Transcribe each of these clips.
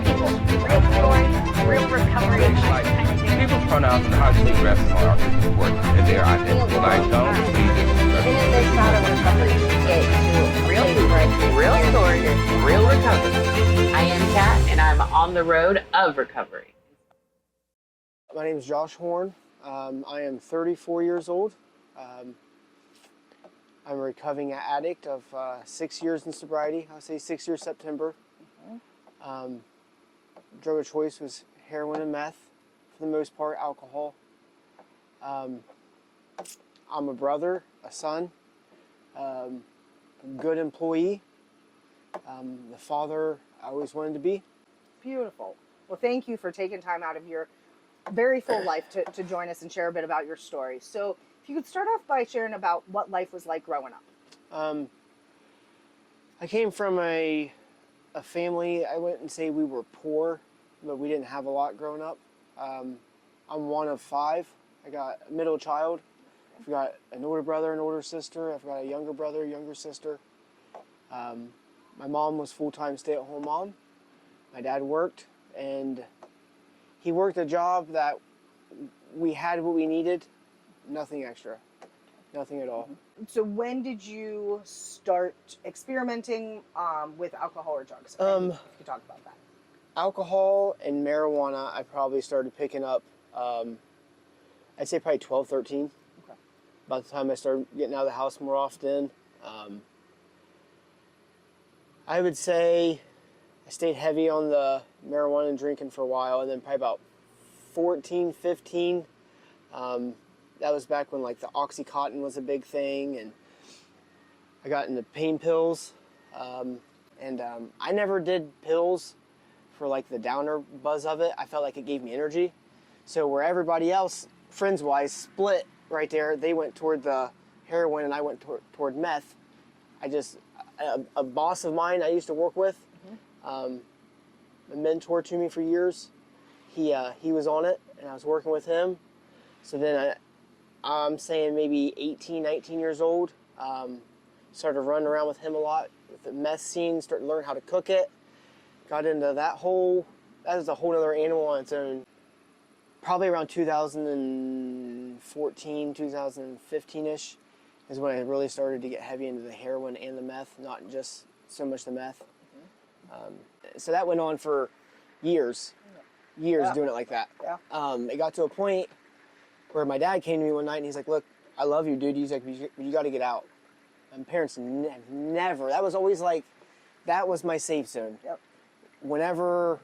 people, real stories, real recovery advice. People's pronouns and how to address them are important in their identity. Like, don't be Even if it's not a recovery, get to real stories, real recovery. I am Kat, and I'm on the road of recovery. My name is Josh Horn. I am 34 years old. I'm a recovering addict of 6 years in sobriety. I'll say 6 years September. Drug of choice was heroin and meth, for the most part, alcohol. I'm a brother, a son, good employee, the father I always wanted to be. Beautiful. Well, thank you for taking time out of your very full life to join us and share a bit about your story. So if you could start off by sharing about what life was like growing up. I came from a family, I wouldn't say we were poor, but we didn't have a lot growing up. I'm one of five. I got a middle child. I've got an older brother, an older sister. I've got a younger brother, younger sister. My mom was full-time stay-at-home mom. My dad worked, and he worked a job that we had what we needed, nothing extra, nothing at all. So when did you start experimenting with alcohol or drugs? If you could talk about that. Alcohol and marijuana, I probably started picking up, I'd say probably 12, 13. Okay. About the time I started getting out of the house more often. I would say I stayed heavy on the marijuana and drinking for a while, and then probably about 14, 15, that was back when like the Oxycontin was a big thing, and I got into pain pills, and I never did pills for like the downer buzz of it. I felt like it gave me energy. So where everybody else, friends-wise, split right there, they went toward the heroin and I went toward meth. A boss of mine I used to work with, a mentor to me for years, he was on it and I was working with him. So then I'm saying maybe 18, 19 years old, started running around with him a lot with the meth scene, started to learn how to cook it. Got into that was a whole other animal on its own. Probably around 2014, 2015-ish is when I really started to get heavy into the heroin and the meth, not just so much the meth. So that went on for years doing it like that. Yeah. It got to a point where my dad came to me one night and he's like, "Look, I love you, dude." He's like, "You got to get out." My parents never. That was always like, that was my safe zone. Yep. Whenever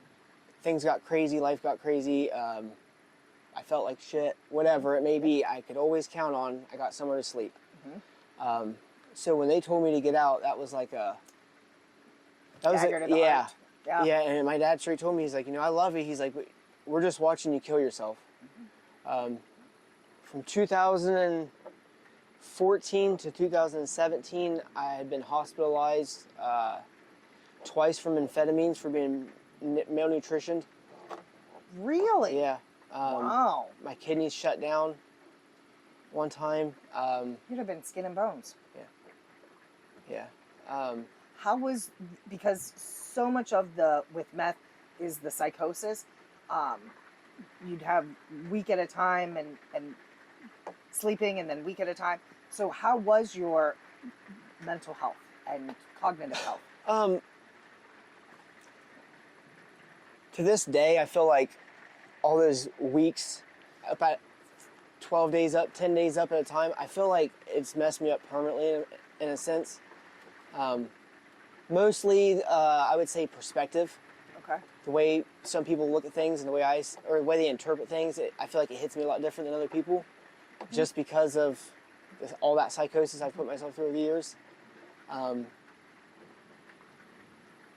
things got crazy, life got crazy, I felt like shit, whatever it may be, I could always count on I got somewhere to sleep. So when they told me to get out, that was like Dagger to the heart. Yeah, and my dad straight told me, he's like, "I love you." He's like, "But we're just watching you kill yourself." From 2014 to 2017, I had been hospitalized twice from amphetamines for being malnutritioned. Really? Yeah. Wow. My kidneys shut down one time. You'd have been skin and bones. Yeah. How was, because so much of with meth is the psychosis, you'd have week at a time and sleeping and then week at a time. So how was your mental health and cognitive health? To this day, I feel like all those weeks, about 12 days up, 10 days up at a time, I feel like it's messed me up permanently in a sense. Mostly, I would say perspective. Okay. The way some people look at things and the way the way they interpret things, I feel like it hits me a lot different than other people, just because of all that psychosis I've put myself through over the years.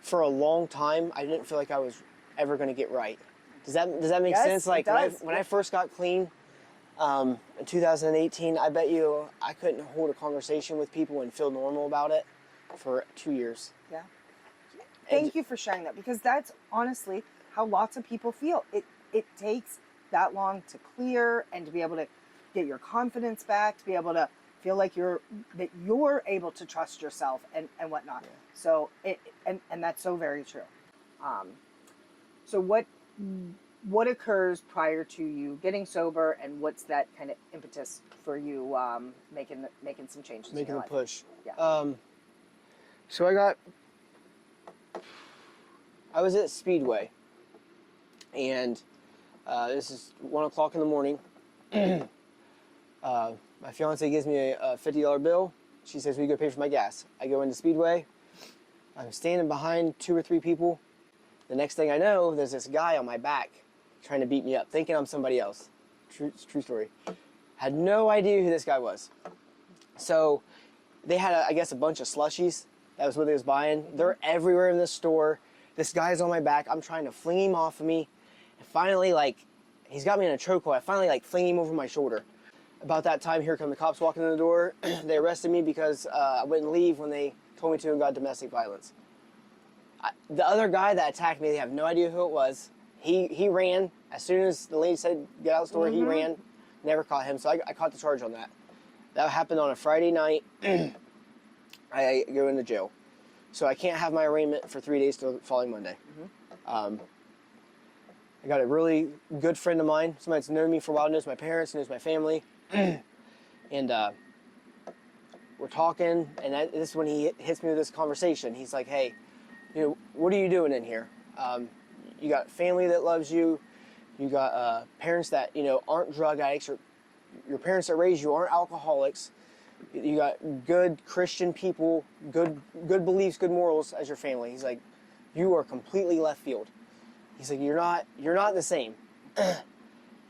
For a long time, I didn't feel like I was ever going to get right. Does that make Yes, sense? Like it does. when I first got clean in 2018, I bet you I couldn't hold a conversation with people and feel normal about it for 2 years. Yeah. Thank you for sharing that, because that's honestly how lots of people feel. It takes that long to clear and to be able to get your confidence back, to be able to feel like you're able to trust yourself and whatnot. Yeah. So and that's so very true. So what occurs prior to you getting sober, and what's that kind of impetus for you making some changes? Making in your the life? push. Yeah. So I was at Speedway, and this is 1 o'clock in the morning. My fiance gives me a $50 bill. She says, "We go pay for my gas." I go into Speedway. I'm standing behind 2 or 3 people. The next thing I know, there's this guy on my back trying to beat me up, thinking I'm somebody else. True story. Had no idea who this guy was. So they had, I guess, a bunch of slushies. That was what they was buying. They're everywhere in this store. This guy's on my back. I'm trying to fling him off of me. And finally, he's got me in a chokehold. I finally, fling him over my shoulder. About that time, here come the cops walking in the door. They arrested me because I wouldn't leave when they told me to and got domestic violence. The other guy that attacked me, they have no idea who it was. He ran. As soon as the lady said, "Get out of the store," he ran. Never caught him, so I caught the charge on that. That happened on a Friday night. I go into jail. So I can't have my arraignment for 3 days till the following Monday. I got a really good friend of mine, somebody that's known me for a while, knows my parents, knows my family. And we're talking, and this is when he hits me with this conversation. He's like, "Hey, what are you doing in here? You got family that loves you. You got parents that, aren't drug addicts, or your parents that raised you aren't alcoholics. You got good Christian people, good beliefs, good morals as your family." He's like, "You are completely left field." He's like, you're not the same.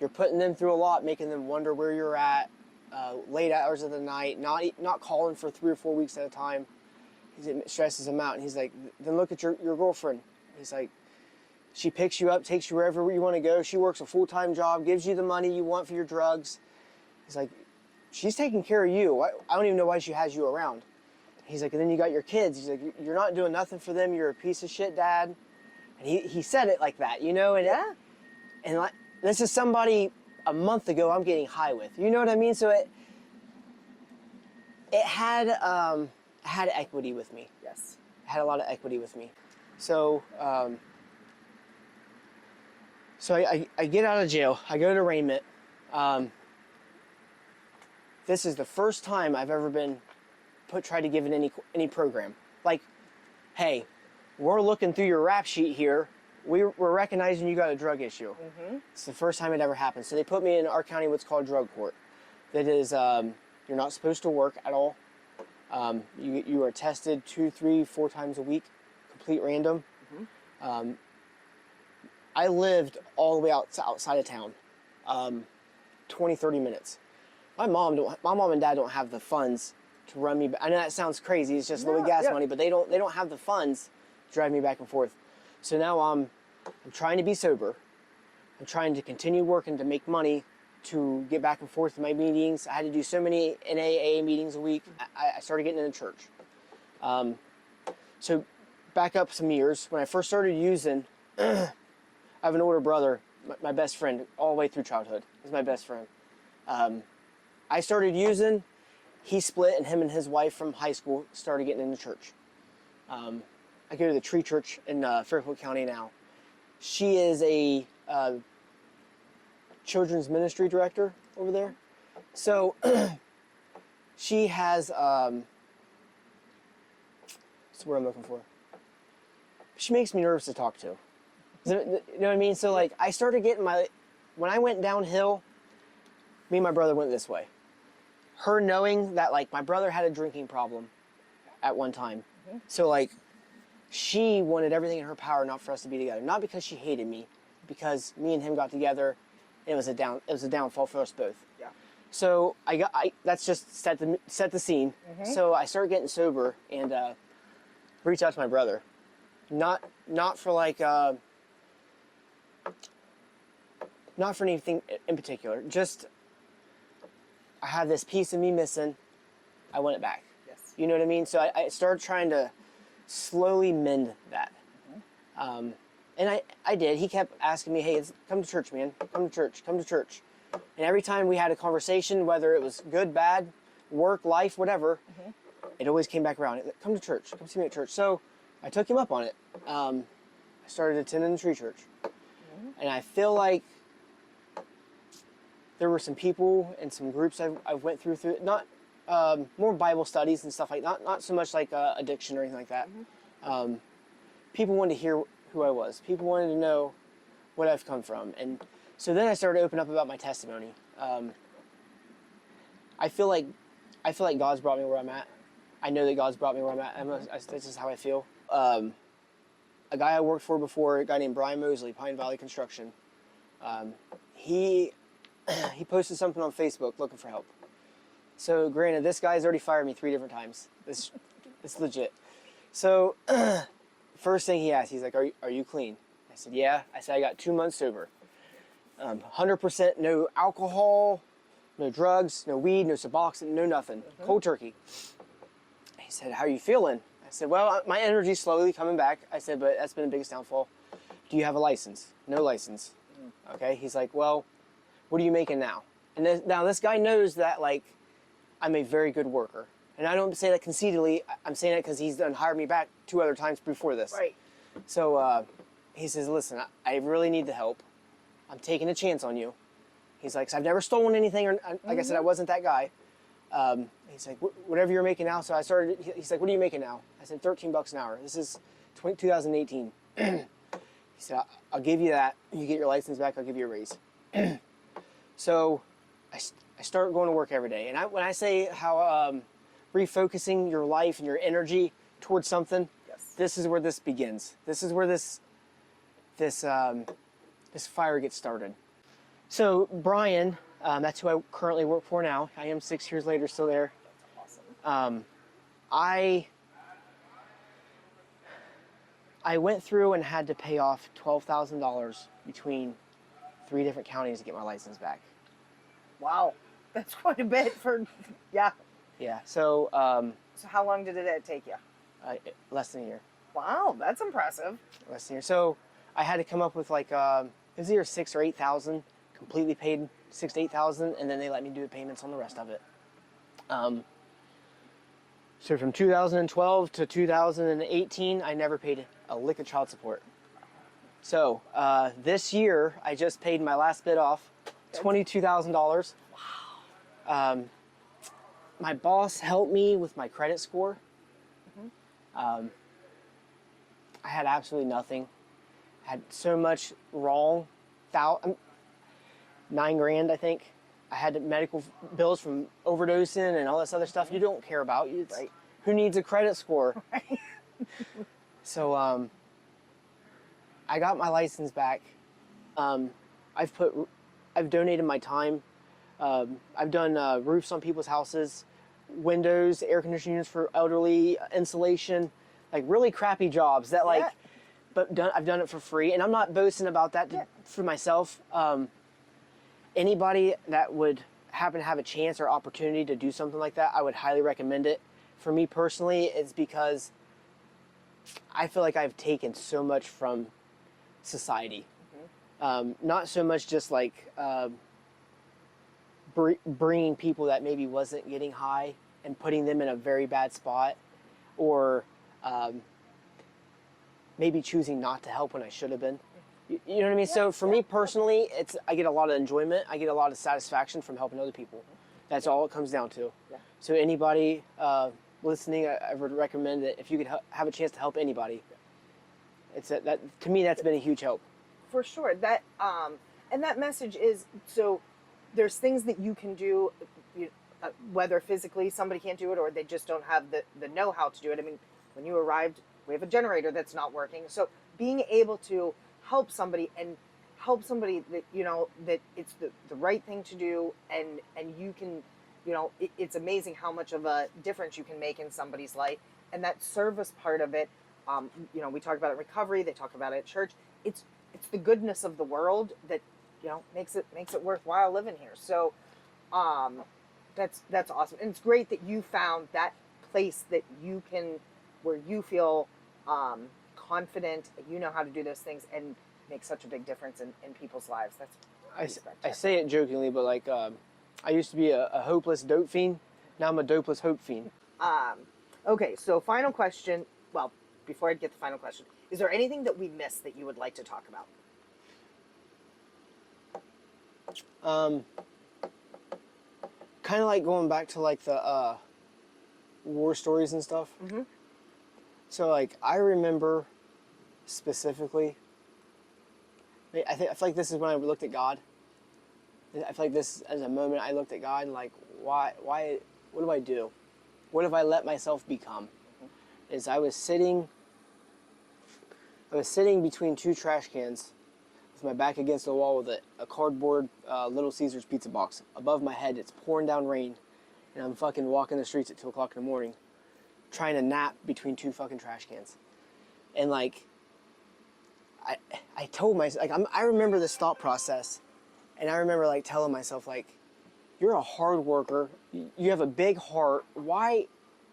You're putting them through a lot, making them wonder where you're at, late hours of the night, not calling for 3 or 4 weeks at a time." It stresses him out. And he's like, "Then look at your girlfriend." He's like, "She picks you up, takes you wherever you want to go. She works a full-time job, gives you the money you want for your drugs." He's like, "She's taking care of you. I don't even know why she has you around." He's like, "And then you got your kids." He's like, "You're not doing nothing for them. You're a piece of shit, Dad." And he said it like that, And Yeah. and this is somebody a month ago I'm getting high with. You know what I mean? So it had equity with me. Yes. It had a lot of equity with me. So I get out of jail. I go to arraignment. This is the first time I've ever been tried to give it any program. Like, "Hey, we're looking through your rap sheet here. We're recognizing you got a drug issue." It's the first time it ever happened. So they put me in our county what's called drug court. That is, you're not supposed to work at all. You are tested 2, 3, 4 times a week, complete random. I lived all the way outside of town, 20, 30 minutes. My mom and dad don't have the funds to run me. I know that sounds crazy. It's just a little gas money, but they don't have the funds to drive me back and forth. So now I'm trying to be sober. I'm trying to continue working to make money to get back and forth to my meetings. I had to do so many NAA meetings a week. I started getting into church. So back up some years, when I first started using, I have an older brother, my best friend, all the way through childhood. He's my best friend. I started using, he split, and him and his wife from high school started getting into church. I go to the Tree Church in Fairfield County now. She is a children's ministry director over there. So she has, what's the word I'm looking for? She makes me nervous to talk to. You know what I mean? So I started getting when I went downhill, me and my brother went this way. Her knowing that my brother had a drinking problem at one time. So she wanted everything in her power not for us to be together. Not because she hated me, because me and him got together, and it was a downfall for us both. Yeah. So that's just set the scene. So I started getting sober and reached out to my brother. Not for not for anything in particular. Just I have this piece of me missing. I want it back. Yes. You know what I mean? So I started trying to slowly mend that. And I did. He kept asking me, "Hey, come to church, man. Come to church. Come to church." And every time we had a conversation, whether it was good, bad, work, life, whatever, it always came back around. "Come to church. Come see me at church." So I took him up on it. I started attending the Tree Church. And I feel like there were some people and some groups I went through not more Bible studies and stuff like not so much like addiction or anything like that. People wanted to hear who I was. People wanted to know what I've come from. And so then I started to open up about my testimony. I feel like God's brought me where I'm at. I know that God's brought me where I'm at. This is how I feel. A guy I worked for before, a guy named Brian Mosley, Pine Valley Construction. He posted something on Facebook looking for help. So granted, this guy's already fired me 3 different times. It's legit. So first thing he asked, he's like, "Are you clean?" I said, "Yeah." I said, "I got 2 months sober. 100% no alcohol, no drugs, no weed, no Suboxone, no nothing. Cold turkey." He said, "How are you feeling?" I said, "Well, my energy's slowly coming back." I said, "But that's been the biggest downfall." "Do you have a license?" "No license." Okay. He's like, "Well, what are you making now?" And now this guy knows that, like, I'm a very good worker. And I don't say that conceitedly. I'm saying that because he's done hired me back 2 other times before this. Right. So he says, "Listen, I really need the help. I'm taking a chance on you." He's like, "So I've never stolen anything, or like I said, I wasn't that guy." He's like, "Whatever you're making now." So I started. He's like, "What are you making now?" I said, $13 an hour. This is 2018. He said, "I'll give you that. You get your license back. I'll give you a raise." So I start going to work every day. And when I say how refocusing your life and your energy towards something, Yes. this is where this begins. This is where this fire gets started. So Brian, that's who I currently work for now. I am 6 years later still there. Awesome. I went through and had to pay off $12,000 between 3 different counties to get my license back. Wow. That's quite a bit for, yeah. Yeah, so So how long did it take you? less than a year. Wow, that's impressive. Less than a year. So I had to come up with like it was either 6,000 or 8,000, completely paid 6,000 to 8,000, and then they let me do the payments on the rest of it. So from 2012 to 2018, I never paid a lick of child support. So this year, I just paid my last bit off, $22,000. Wow. My boss helped me with my credit score. I had absolutely nothing. Had so much wrong. $9,000, I think. I had medical bills from overdosing and all this other stuff you don't care about. Right. Who needs a credit score? Right. So I got my license back. I've donated my time. I've done roofs on people's houses, windows, air conditioning units for elderly, insulation, like really crappy jobs that like. Yeah. But I've done it for free, and I'm not boasting about that for myself. Anybody that would happen to have a chance or opportunity to do something like that, I would highly recommend it. For me personally, it's because I feel like I've taken so much from society. Not so much just like bringing people that maybe wasn't getting high and putting them in a very bad spot, or maybe choosing not to help when I should have been. You know what I mean? So for me personally, I get a lot of enjoyment. I get a lot of satisfaction from helping other people. That's all it comes down to. Yeah. So anybody listening, I would recommend that if you could have a chance to help anybody, that to me that's been a huge help. For sure. That and that message is, so there's things that you can do, whether physically somebody can't do it or they just don't have the know-how to do it. I mean, when you arrived, we have a generator that's not working. So being able to help somebody that that it's the right thing to do, and you can, it's amazing how much of a difference you can make in somebody's life. And that service part of it, we talk about it in recovery, they talk about it at church. It's the goodness of the world that makes it worthwhile living here. So that's awesome, and it's great that you found that place that you can, where you feel confident, you know how to do those things and make such a big difference in people's lives. That's I say it jokingly, but like I used to be a hopeless dope fiend. Now I'm a dopeless hope fiend. Okay, so final question. Well, before I get the final question, is there anything that we missed that you would like to talk about? Kind of like going back to like the war stories and stuff. Mm-hmm. So like I remember specifically. I feel like this is when I looked at God. I feel like this as a moment I looked at God and like, why, what do I do? What have I let myself become? Is I was sitting between two trash cans with my back against the wall with a cardboard Little Caesars pizza box. Above my head, it's pouring down rain, and I'm fucking walking the streets at 2 o'clock in the morning, trying to nap between two fucking trash cans. And like, I told myself, like, I remember this thought process, and I remember like telling myself like, you're a hard worker, you have a big heart, why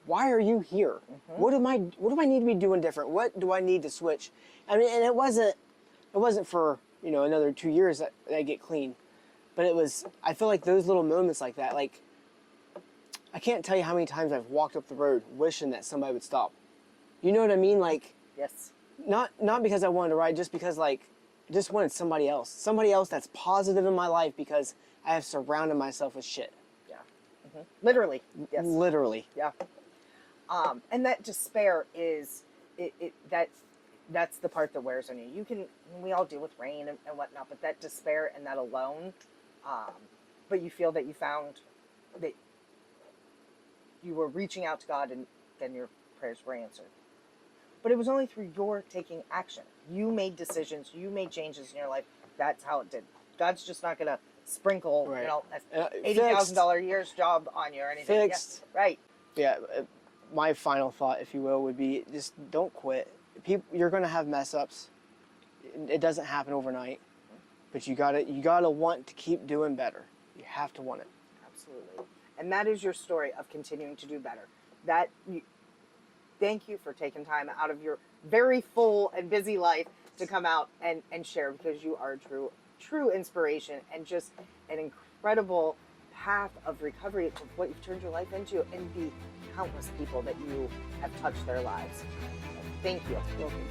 are you here? Mm-hmm. What do I need to be doing different? What do I need to switch? I mean, and it wasn't for, you know, another 2 years that I get clean, but it was, I feel like those little moments like that, like, I can't tell you how many times I've walked up the road wishing that somebody would stop. You know what I mean? Like, Yes. Not because I wanted to ride, just because like I just wanted somebody else that's positive in my life, because I have surrounded myself with shit. Yeah. Mm-hmm. Literally. Yes. Literally. Yeah. And that despair is that's the part that wears on you. We all deal with rain and whatnot, but that despair and that alone, but you feel that you found that you were reaching out to God and then your prayers were answered. But it was only through your taking action. You made decisions, you made changes in your life. That's how it did. God's just not going to sprinkle, Right. you know, $80,000 a year's job on you or anything. Fixed. Yeah. Right. Yeah. My final thought, if you will, would be just don't quit. You're going to have mess ups. It doesn't happen overnight, but you gotta want to keep doing better. You have to want it. Absolutely. And that is your story of continuing to do better. Thank you for taking time out of your very full and busy life to come out and share, because you are a true inspiration and just an incredible path of recovery of what you've turned your life into, and the countless people that you have touched their lives. So, thank you. Welcome.